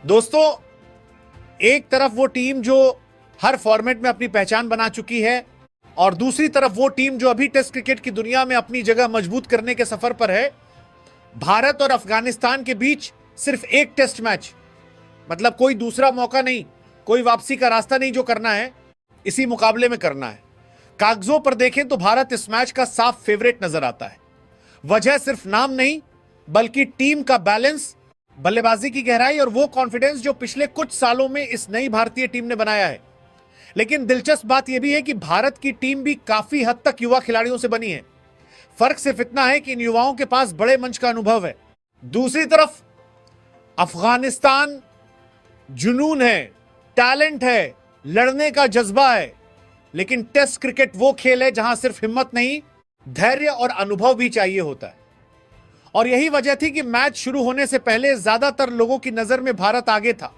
दोस्तों, एक तरफ वो टीम जो हर फॉर्मेट में अपनी पहचान बना चुकी है और दूसरी तरफ वो टीम जो अभी टेस्ट क्रिकेट की दुनिया में अपनी जगह मजबूत करने के सफर पर है। भारत और अफगानिस्तान के बीच सिर्फ एक टेस्ट मैच, मतलब कोई दूसरा मौका नहीं, कोई वापसी का रास्ता नहीं, जो करना है इसी मुकाबले में करना है। कागजों पर देखें तो भारत इस मैच का साफ फेवरेट नजर आता है। वजह सिर्फ नाम नहीं, बल्कि टीम का बैलेंस, बल्लेबाजी की गहराई और वो कॉन्फिडेंस जो पिछले कुछ सालों में इस नई भारतीय टीम ने बनाया है। लेकिन दिलचस्प बात यह भी है कि भारत की टीम भी काफी हद तक युवा खिलाड़ियों से बनी है। फर्क सिर्फ इतना है कि इन युवाओं के पास बड़े मंच का अनुभव है। दूसरी तरफ अफगानिस्तान जुनून है, टैलेंट है, लड़ने का जज्बा है, लेकिन टेस्ट क्रिकेट वो खेल है जहां सिर्फ हिम्मत नहीं, धैर्य और अनुभव भी चाहिए होता है। और यही वजह थी कि मैच शुरू होने से पहले ज्यादातर लोगों की नजर में भारत आगे था।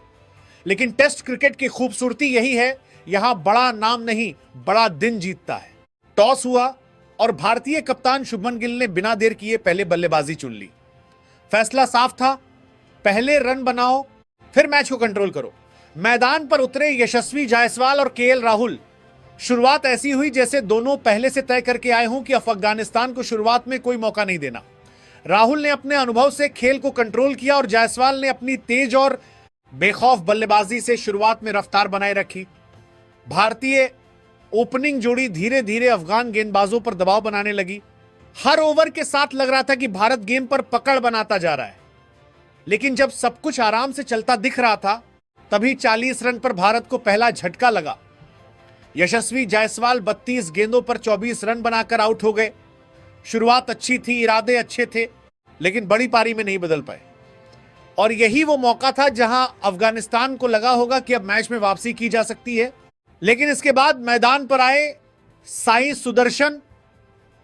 लेकिन टेस्ट क्रिकेट की खूबसूरती यही है, यहां बड़ा नाम नहीं, बड़ा दिन जीतता है। टॉस हुआ और भारतीय कप्तान शुभमन गिल ने बिना देर किए पहले बल्लेबाजी चुन ली। फैसला साफ था, पहले रन बनाओ, फिर मैच को कंट्रोल करो। मैदान पर उतरे यशस्वी जायसवाल और केएल राहुल। शुरुआत ऐसी हुई जैसे दोनों पहले से तय करके आए हों कि अफगानिस्तान को शुरुआत में कोई मौका नहीं देना। राहुल ने अपने अनुभव से खेल को कंट्रोल किया और जायसवाल ने अपनी तेज और बेखौफ बल्लेबाजी से शुरुआत में रफ्तार बनाए रखी। भारतीय ओपनिंग जोड़ी धीरे धीरे अफगान गेंदबाजों पर दबाव बनाने लगी। हर ओवर के साथ लग रहा था कि भारत गेम पर पकड़ बनाता जा रहा है। लेकिन जब सब कुछ आराम से चलता दिख रहा था, तभी 40 रन पर भारत को पहला झटका लगा। यशस्वी जायसवाल 32 गेंदों पर 24 रन बनाकर आउट हो गए। शुरुआत अच्छी थी, इरादे अच्छे थे, लेकिन बड़ी पारी में नहीं बदल पाए। और यही वो मौका था जहां अफगानिस्तान को लगा होगा कि अब मैच में वापसी की जा सकती है। लेकिन इसके बाद मैदान पर आए साई सुदर्शन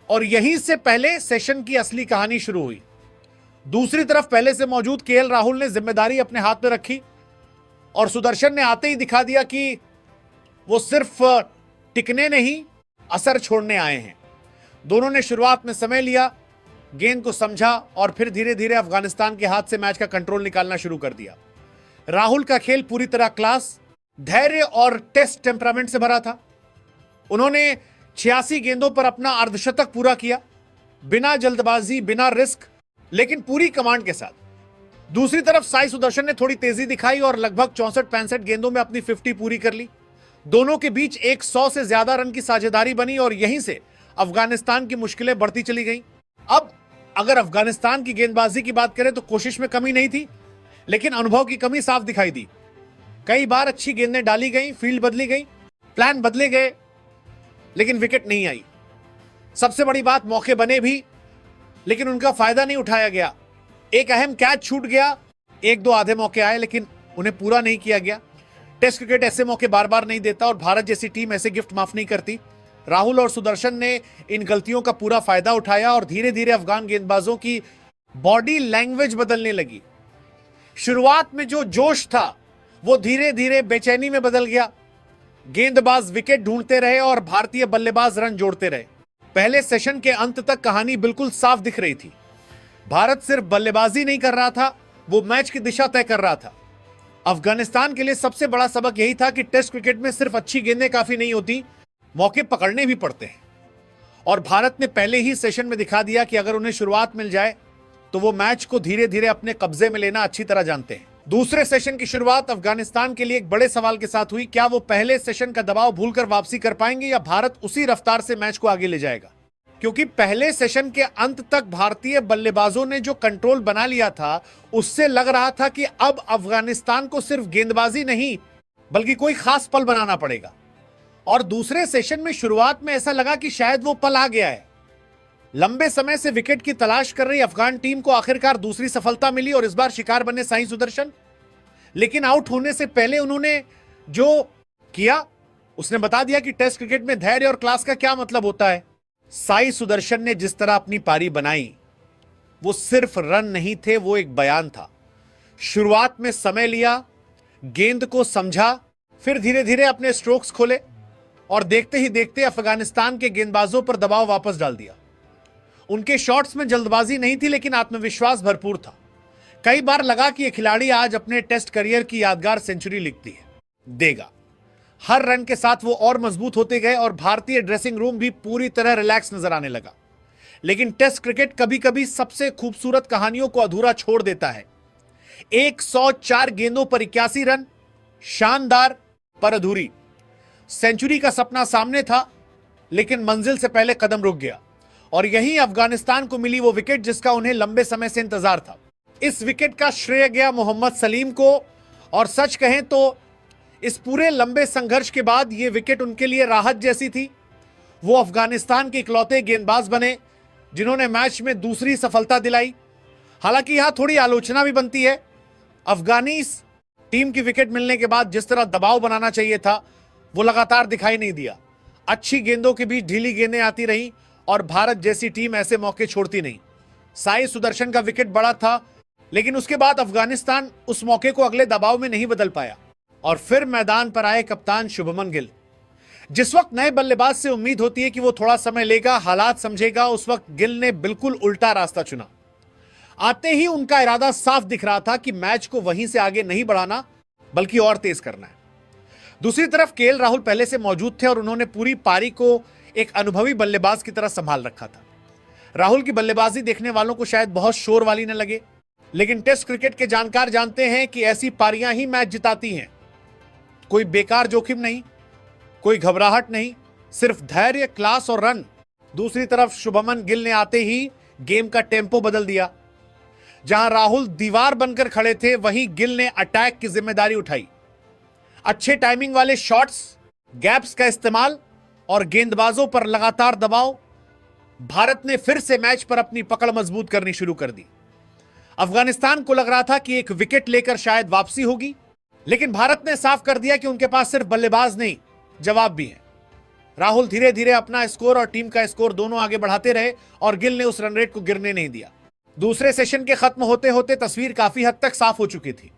और यहीं से पहले सेशन की असली कहानी शुरू हुई। दूसरी तरफ पहले से मौजूद केएल राहुल ने जिम्मेदारी अपने हाथ में रखी और सुदर्शन ने आते ही दिखा दिया कि वो सिर्फ टिकने नहीं, असर छोड़ने आए हैं। दोनों ने शुरुआत में समय लिया, गेंद को समझा और फिर धीरे धीरे अफगानिस्तान के हाथ से मैच का कंट्रोल निकालना शुरू कर दिया। राहुल का खेल पूरी तरह क्लास, धैर्य और टेस्ट टेम्परामेंट से भरा था। उन्होंने 86 गेंदों पर अपना अर्धशतक पूरा किया, बिना जल्दबाजी, बिना रिस्क, लेकिन पूरी कमांड के साथ। दूसरी तरफ साई सुदर्शन ने थोड़ी तेजी दिखाई और लगभग 64-65 गेंदों में अपनी 50 पूरी कर ली। दोनों के बीच 100 से ज्यादा रन की साझेदारी बनी और यहीं से अफगानिस्तान की मुश्किलें बढ़ती चली गईं। अब अगर अफगानिस्तान की गेंदबाजी की बात करें तो कोशिश में कमी नहीं थी, लेकिन अनुभव की कमी साफ दिखाई दी। कई बार अच्छी गेंदें डाली गई, फील्ड बदली गई, प्लान बदले गए, लेकिन विकेट नहीं आई। सबसे बड़ी बात, मौके बने भी, लेकिन उनका फायदा नहीं उठाया गया। एक अहम कैच छूट गया, एक दो आधे मौके आए, लेकिन उन्हें पूरा नहीं किया गया। टेस्ट क्रिकेट ऐसे मौके बार बार नहीं देता और भारत जैसी टीम ऐसे गिफ्ट माफ नहीं करती। राहुल और सुदर्शन ने इन गलतियों का पूरा फायदा उठाया और धीरे धीरे अफगान गेंदबाजों की बॉडी लैंग्वेज बदलने लगी। शुरुआत में जो जोश था वो धीरे धीरे बेचैनी में बदल गया। गेंदबाज विकेट ढूंढते रहे और भारतीय बल्लेबाज रन जोड़ते रहे। पहले सेशन के अंत तक कहानी बिल्कुल साफ दिख रही थी। भारत सिर्फ बल्लेबाजी नहीं कर रहा था, वो मैच की दिशा तय कर रहा था। अफगानिस्तान के लिए सबसे बड़ा सबक यही था कि टेस्ट क्रिकेट में सिर्फ अच्छी गेंदें काफी नहीं होती, मौके पकड़ने भी पड़ते हैं। और भारत ने पहले ही सेशन में दिखा दिया कि अगर उन्हें शुरुआत मिल जाए तो वो मैच को धीरे धीरे अपने कब्जे में लेना अच्छी तरह जानते हैं। दूसरे सेशन की शुरुआत अफगानिस्तान के लिए एक बड़े सवाल के साथ हुई। क्या वो पहले सेशन का दबाव भूलकर वापसी कर पाएंगे या भारत उसी रफ्तार से मैच को आगे ले जाएगा? क्योंकि पहले सेशन के अंत तक भारतीय बल्लेबाजों ने जो कंट्रोल बना लिया था, उससे लग रहा था कि अब अफगानिस्तान को सिर्फ गेंदबाजी नहीं, बल्कि कोई खास पल बनाना पड़ेगा। और दूसरे सेशन में शुरुआत में ऐसा लगा कि शायद वो पल आ गया है। लंबे समय से विकेट की तलाश कर रही अफगान टीम को आखिरकार दूसरी सफलता मिली और इस बार शिकार बने साई सुदर्शन। लेकिन आउट होने से पहले उन्होंने जो किया उसने बता दिया कि टेस्ट क्रिकेट में धैर्य और क्लास का क्या मतलब होता है। साई सुदर्शन ने जिस तरह अपनी पारी बनाई, वो सिर्फ रन नहीं थे, वो एक बयान था। शुरुआत में समय लिया, गेंद को समझा, फिर धीरे धीरे अपने स्ट्रोक्स खोले और देखते ही देखते अफगानिस्तान के गेंदबाजों पर दबाव वापस डाल दिया। उनके शॉट्स में जल्दबाजी नहीं थी, लेकिन आत्मविश्वास भरपूर था। कई बार लगा कि यह खिलाड़ी आज अपने टेस्ट करियर की यादगार सेंचुरी लिखती है, देगा। हर रन के साथ वो और मजबूत होते गए और भारतीय ड्रेसिंग रूम भी पूरी तरह रिलैक्स नजर आने लगा। लेकिन टेस्ट क्रिकेट कभी कभी सबसे खूबसूरत कहानियों को अधूरा छोड़ देता है। 104 गेंदों पर 81 रन, शानदार पर अधूरी। सेंचुरी का सपना सामने था, लेकिन मंजिल से पहले कदम रुक गया और यही अफगानिस्तान को मिली वो विकेट जिसका उन्हें लंबे समय से इंतजार था। इस विकेट का श्रेय गया मोहम्मद सलीम को, और सच कहें तो इस पूरे लंबे संघर्ष के बाद यह विकेट उनके लिए राहत जैसी थी। वो अफगानिस्तान के इकलौते गेंदबाज बने जिन्होंने मैच में दूसरी सफलता दिलाई। हालांकि यहां थोड़ी आलोचना भी बनती है। अफगानी टीम की विकेट मिलने के बाद जिस तरह दबाव बनाना चाहिए था वो लगातार दिखाई नहीं दिया। अच्छी गेंदों के बीच ढीली गेंदें आती रहीं और भारत जैसी टीम ऐसे मौके छोड़ती नहीं। साई सुदर्शन का विकेट बड़ा था, लेकिन उसके बाद अफगानिस्तान उस मौके को अगले दबाव में नहीं बदल पाया और फिर मैदान पर आए कप्तान शुभमन गिल। जिस वक्त नए बल्लेबाज से उम्मीद होती है कि वो थोड़ा समय लेगा, हालात समझेगा, उस वक्त गिल ने बिल्कुल उल्टा रास्ता चुना। आते ही उनका इरादा साफ दिख रहा था कि मैच को वहीं से आगे नहीं बढ़ाना बल्कि और तेज करना है। दूसरी तरफ केएल राहुल पहले से मौजूद थे और उन्होंने पूरी पारी को एक अनुभवी बल्लेबाज की तरह संभाल रखा था। राहुल की बल्लेबाजी देखने वालों को शायद बहुत शोर वाली न लगे, लेकिन टेस्ट क्रिकेट के जानकार जानते हैं कि ऐसी पारियां ही मैच जिताती हैं। कोई बेकार जोखिम नहीं, कोई घबराहट नहीं, सिर्फ धैर्य, क्लास और रन। दूसरी तरफ शुभमन गिल ने आते ही गेम का टेम्पो बदल दिया। जहां राहुल दीवार बनकर खड़े थे, वहीं गिल ने अटैक की जिम्मेदारी उठाई। अच्छे टाइमिंग वाले शॉट्स, गैप्स का इस्तेमाल और गेंदबाजों पर लगातार दबाव। भारत ने फिर से मैच पर अपनी पकड़ मजबूत करनी शुरू कर दी। अफगानिस्तान को लग रहा था कि एक विकेट लेकर शायद वापसी होगी, लेकिन भारत ने साफ कर दिया कि उनके पास सिर्फ बल्लेबाज नहीं, जवाब भी है। राहुल धीरे धीरे अपना स्कोर और टीम का स्कोर दोनों आगे बढ़ाते रहे और गिल ने उस रन रेट को गिरने नहीं दिया। दूसरे सेशन के खत्म होते होते तस्वीर काफी हद तक साफ हो चुकी थी।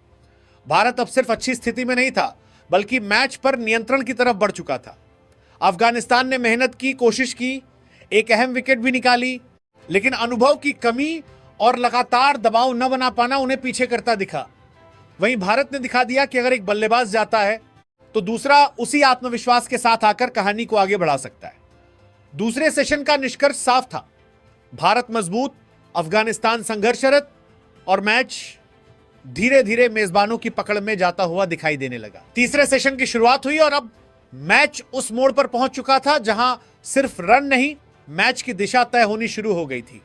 भारत अब सिर्फ अच्छी स्थिति में नहीं था, बल्कि मैच पर नियंत्रण की तरफ बढ़ चुका था। अफगानिस्तान ने मेहनत की, कोशिश की, एक अहम विकेट भी निकाली, लेकिन अनुभव की कमी और लगातार दबाव न बना पाना उन्हें पीछे करता दिखा। वहीं भारत ने दिखा दिया कि अगर एक बल्लेबाज जाता है तो दूसरा उसी आत्मविश्वास के साथ आकर कहानी को आगे बढ़ा सकता है। दूसरे सेशन का निष्कर्ष साफ था, भारत मजबूत, अफगानिस्तान संघर्षरत और मैच धीरे धीरे मेजबानों की पकड़ में जाता हुआ दिखाई देने लगा। तीसरे सेशन की शुरुआत हुई और अब मैच उस मोड़ पर पहुंच चुका था जहां सिर्फ रन नहीं, मैच की दिशा तय होनी शुरू हो गई थी।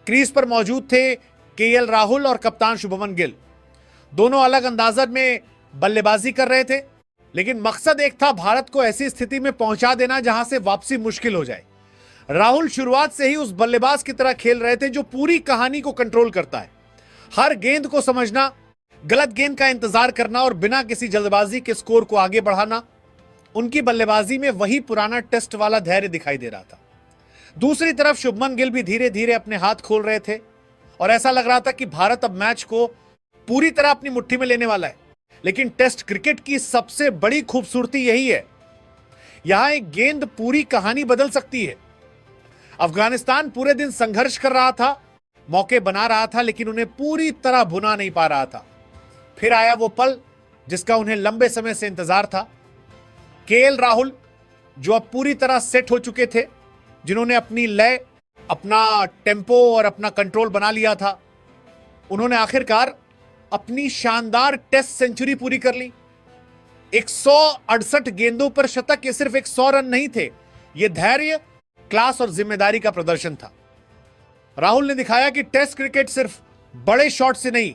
क्रीज पर मौजूद थे केएल राहुल और कप्तान शुभमन गिल। दोनों अलग अंदाज में बल्लेबाजी कर रहे थे, लेकिन मकसद एक था, भारत को ऐसी स्थिति में पहुंचा देना जहां से वापसी मुश्किल हो जाए। राहुल शुरुआत से ही उस बल्लेबाज की तरह खेल रहे थे जो पूरी कहानी को कंट्रोल करता है। हर गेंद को समझना, गलत गेंद का इंतजार करना और बिना किसी जल्दबाजी के स्कोर को आगे बढ़ाना। उनकी बल्लेबाजी में वही पुराना टेस्ट वाला धैर्य दिखाई दे रहा था। दूसरी तरफ शुभमन गिल भी धीरे धीरे अपने हाथ खोल रहे थे और ऐसा लग रहा था कि भारत अब मैच को पूरी तरह अपनी मुट्ठी में लेने वाला है। लेकिन टेस्ट क्रिकेट की सबसे बड़ी खूबसूरती यही है, यहां एक गेंद पूरी कहानी बदल सकती है। अफगानिस्तान पूरे दिन संघर्ष कर रहा था, मौके बना रहा था, लेकिन उन्हें पूरी तरह भुना नहीं पा रहा था। फिर आया वो पल जिसका उन्हें लंबे समय से इंतजार था। केएल राहुल, जो अब पूरी तरह सेट हो चुके थे, जिन्होंने अपनी लय, अपना टेम्पो और अपना कंट्रोल बना लिया था, उन्होंने आखिरकार अपनी शानदार टेस्ट सेंचुरी पूरी कर ली। 168 गेंदों पर शतक, ये सिर्फ 100 रन नहीं थे, ये धैर्य, क्लास और जिम्मेदारी का प्रदर्शन था। राहुल ने दिखाया कि टेस्ट क्रिकेट सिर्फ बड़े शॉट से नहीं,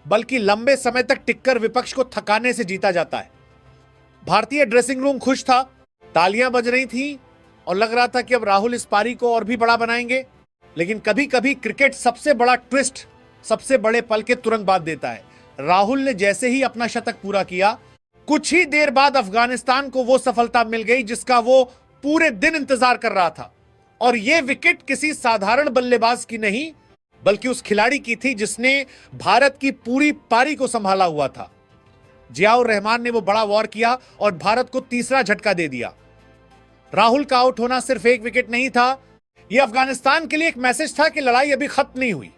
बल्कि लंबे समय तक टिककर विपक्ष को थकाने से जीता जाता है। भारतीय ड्रेसिंग रूम खुश था, तालियां बज रही थी और लग रहा था कि अब राहुल इस पारी को और भी बड़ा बनाएंगे। लेकिन कभी कभी क्रिकेट सबसे बड़ा ट्विस्ट सबसे बड़े पल के तुरंत बाद देता है। राहुल ने जैसे ही अपना शतक पूरा किया, कुछ ही देर बाद अफगानिस्तान को वो सफलता मिल गई जिसका वो पूरे दिन इंतजार कर रहा था। और यह विकेट किसी साधारण बल्लेबाज की नहीं, बल्कि उस खिलाड़ी की थी जिसने भारत की पूरी पारी को संभाला हुआ था। जियाउर रहमान ने वो बड़ा वॉर किया और भारत को तीसरा झटका दे दिया। राहुल का आउट होना सिर्फ एक विकेट नहीं था, यह अफगानिस्तान के लिए एक मैसेज था कि लड़ाई अभी खत्म नहीं हुई।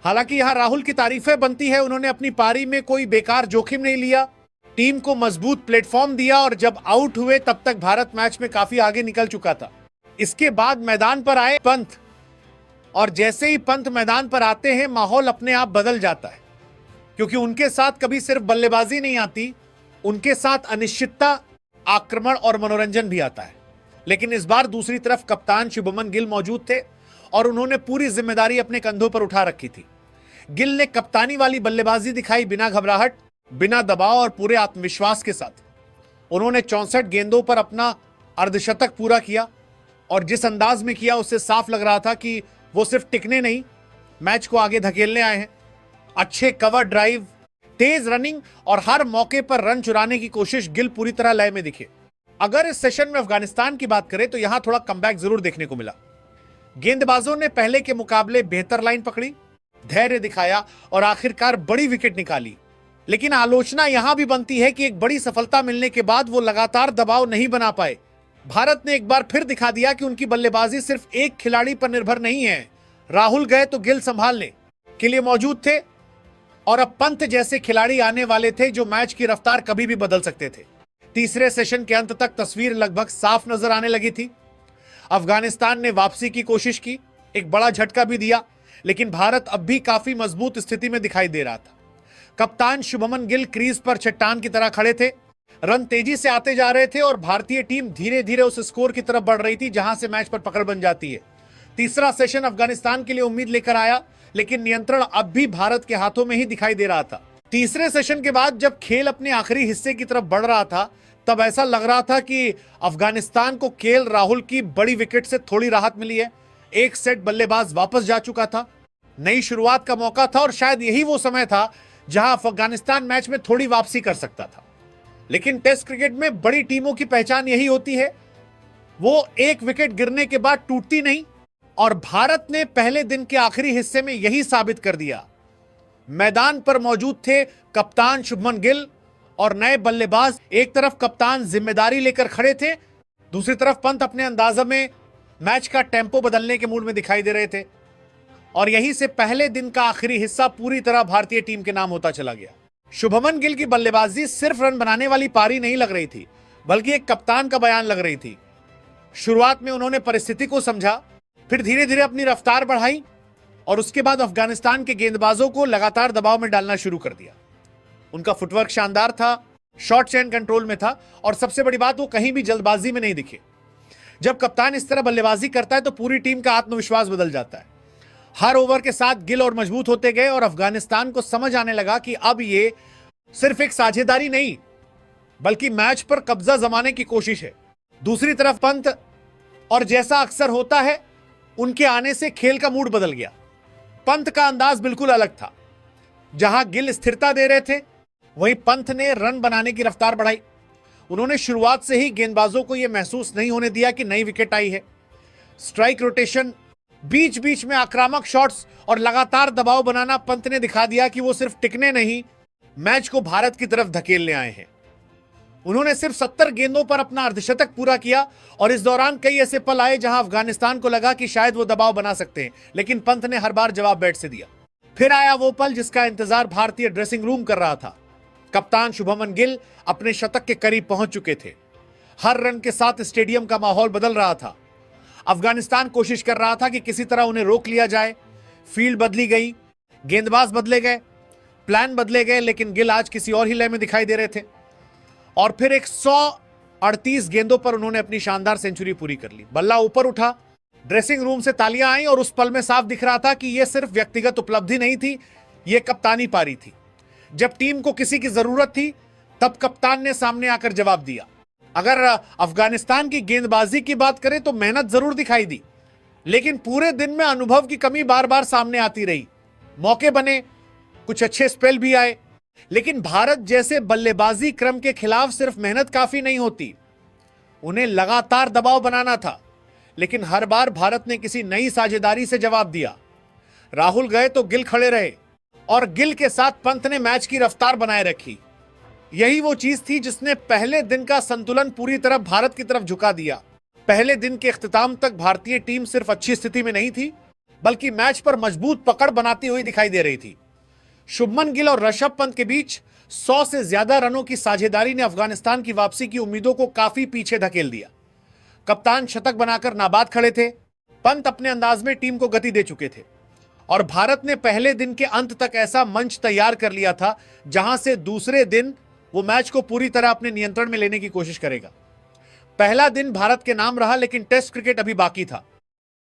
हालांकि यहां राहुल की तारीफें बनती है, उन्होंने अपनी पारी में कोई बेकार जोखिम नहीं लिया, टीम को मजबूत प्लेटफॉर्म दिया और जब आउट हुए तब तक भारत मैच में काफी आगे निकल चुका था। इसके बाद मैदान पर आए पंत, और जैसे ही पंत मैदान पर आते हैं माहौल अपने आप बदल जाता है, क्योंकि उनके साथ कभी सिर्फ बल्लेबाजी नहीं आती, उनके साथ अनिश्चितता, आक्रमण और मनोरंजन भी आता है। लेकिन इस बार दूसरी तरफ कप्तान शुभमन गिल मौजूद थे और उन्होंने पूरी जिम्मेदारी अपने कंधों पर उठा रखी थी। गिल ने कप्तानी वाली बल्लेबाजी दिखाई, बिना घबराहट, बिना दबाव और पूरे आत्मविश्वास के साथ। उन्होंने 64 गेंदों पर अपना अर्धशतक पूरा किया और जिस अंदाज में किया उससे साफ लग रहा था कि वो सिर्फ टिकने नहीं, मैच को आगे धकेलने आए हैं। अच्छे कवर ड्राइव, तेज रनिंग और हर मौके पर रन चुराने की कोशिश, गिल पूरी तरह लय में दिखे। अगर इस सेशन में अफगानिस्तान की बात करें तो यहां थोड़ा कमबैक जरूर देखने को मिला। गेंदबाजों ने पहले के मुकाबले बेहतर लाइन पकड़ी, धैर्य दिखाया और आखिरकार बड़ी विकेट निकाली। लेकिन आलोचना यहां भी बनती है कि एक बड़ी सफलता मिलने के बाद वो लगातार दबाव नहीं बना पाए। भारत ने एक बार फिर दिखा दिया कि उनकी बल्लेबाजी सिर्फ एक खिलाड़ी पर निर्भर नहीं है। राहुल गए तो गिल संभालने के लिए मौजूद थे और अब पंत जैसे खिलाड़ी आने वाले थे जो मैच की रफ्तार कभी भी बदल सकते थे। तीसरे सेशन के अंत तक तस्वीर लगभग साफ नजर आने लगी थी। अफगानिस्तान ने वापसी की कोशिश की, एक बड़ा झटका भी दिया, लेकिन भारत अब भी काफी मजबूत स्थिति में दिखाई दे रहा था। कप्तान शुभमन गिल क्रीज पर चट्टान की तरह खड़े थे, रन तेजी से आते जा रहे थे और भारतीय टीम धीरे धीरे उस स्कोर की तरफ बढ़ रही थी जहां से मैच पर पकड़ बन जाती है। तीसरा सेशन अफगानिस्तान के लिए उम्मीद लेकर आया, लेकिन नियंत्रण अब भी भारत के हाथों में ही दिखाई दे रहा था। तीसरे सेशन के बाद जब खेल अपने आखिरी हिस्से की तरफ बढ़ रहा था, तब ऐसा लग रहा था कि अफगानिस्तान को केएल राहुल की बड़ी विकेट से थोड़ी राहत मिली है। एक सेट बल्लेबाज वापस जा चुका था, नई शुरुआत का मौका था और शायद यही वो समय था जहां अफगानिस्तान मैच में थोड़ी वापसी कर सकता था। लेकिन टेस्ट क्रिकेट में बड़ी टीमों की पहचान यही होती है, वो एक विकेट गिरने के बाद टूटती नहीं, और भारत ने पहले दिन के आखिरी हिस्से में यही साबित कर दिया। मैदान पर मौजूद थे कप्तान शुभमन गिल और नए बल्लेबाज। एक तरफ कप्तान जिम्मेदारी लेकर खड़े थे, दूसरी तरफ पंत अपने अंदाजे में मैच का टेम्पो बदलने के मूड में दिखाई दे रहे थे, और यहीं से पहले दिन का आखिरी हिस्सा पूरी तरह भारतीय टीम के नाम होता चला गया। शुभमन गिल की बल्लेबाजी सिर्फ रन बनाने वाली पारी नहीं लग रही थी, बल्कि एक कप्तान का बयान लग रही थी। शुरुआत में उन्होंने परिस्थिति को समझा, फिर धीरे धीरे अपनी रफ्तार बढ़ाई और उसके बाद अफगानिस्तान के गेंदबाजों को लगातार दबाव में डालना शुरू कर दिया। उनका फुटवर्क शानदार था, शॉट चेन कंट्रोल में था और सबसे बड़ी बात, वो कहीं भी जल्दबाजी में नहीं दिखे। जब कप्तान इस तरह बल्लेबाजी करता है तो पूरी टीम का आत्मविश्वास बदल जाता है। हर ओवर के साथ गिल और मजबूत होते गए और अफगानिस्तान को समझ आने लगा कि अब ये सिर्फ एक साझेदारी नहीं, बल्कि मैच पर कब्जा जमाने की कोशिश है। दूसरी तरफ पंत, और जैसा अक्सर होता है, उनके आने से खेल का मूड बदल गया। पंत का अंदाज बिल्कुल अलग था। जहां गिल स्थिरता दे रहे थे, वहीं पंत ने रन बनाने की रफ्तार बढ़ाई। उन्होंने शुरुआत से ही गेंदबाजों को यह महसूस नहीं होने दिया कि नई विकेट आई है। स्ट्राइक रोटेशन, बीच बीच में आक्रामक शॉट्स और लगातार दबाव बनाना, पंत ने दिखा दिया कि वो सिर्फ टिकने नहीं, मैच को भारत की तरफ धकेलने आए हैं। उन्होंने सिर्फ 70 गेंदों पर अपना अर्धशतक पूरा किया और इस दौरान कई ऐसे पल आए जहां अफगानिस्तान को लगा कि शायद वो दबाव बना सकते हैं, लेकिन पंत ने हर बार जवाब बैट से दिया। फिर आया वो पल जिसका इंतजार भारतीय ड्रेसिंग रूम कर रहा था। कप्तान शुभमन गिल अपने शतक के करीब पहुंच चुके थे। हर रन के साथ स्टेडियम का माहौल बदल रहा था। अफगानिस्तान कोशिश कर रहा था कि किसी तरह उन्हें रोक लिया जाए। फील्ड बदली गई, गेंदबाज बदले गए, प्लान बदले गए, लेकिन गिल आज किसी और ही लय में दिखाई दे रहे थे। और फिर 138 गेंदों पर उन्होंने अपनी शानदार सेंचुरी पूरी कर ली। बल्ला ऊपर उठा, ड्रेसिंग रूम से तालियां आई और उस पल में साफ दिख रहा था कि यह सिर्फ व्यक्तिगत उपलब्धि नहीं थी, यह कप्तानी पारी थी। जब टीम को किसी की जरूरत थी, तब कप्तान ने सामने आकर जवाब दिया। अगर अफगानिस्तान की गेंदबाजी की बात करें तो मेहनत जरूर दिखाई दी, लेकिन पूरे दिन में अनुभव की कमी बार बार सामने आती रही। मौके बने, कुछ अच्छे स्पेल भी आए, लेकिन भारत जैसे बल्लेबाजी क्रम के खिलाफ सिर्फ मेहनत काफी नहीं होती, उन्हें लगातार दबाव बनाना था। लेकिन हर बार भारत ने किसी नई साझेदारी से जवाब दिया। राहुल गए तो गिल खड़े रहे और गिल के साथ पंत ने मैच की रफ्तार बनाए रखी। यही वो चीज थी जिसने पहले दिन का संतुलन पूरी तरह भारत की तरफ झुका दिया। पहले दिन के इख्तिताम तक भारतीय टीम सिर्फ अच्छी स्थिति में नहीं थी, बल्कि मैच पर मजबूत पकड़ बनाती हुई दिखाई दे रही थी। शुभमन गिल और ऋषभ पंत के बीच 100 से ज्यादा रनों की साझेदारी ने अफगानिस्तान की वापसी की उम्मीदों को काफी पीछे धकेल दिया। कप्तान शतक बनाकर नाबाद खड़े थे। पंत अपने अंदाज में टीम को गति दे चुके थे और भारत ने पहले दिन के अंत तक ऐसा मंच तैयार कर लिया था जहां से दूसरे दिन वो मैच को पूरी तरह अपने नियंत्रण में लेने की कोशिश करेगा। पहला दिन भारत के नाम रहा, लेकिन टेस्ट क्रिकेट अभी बाकी था।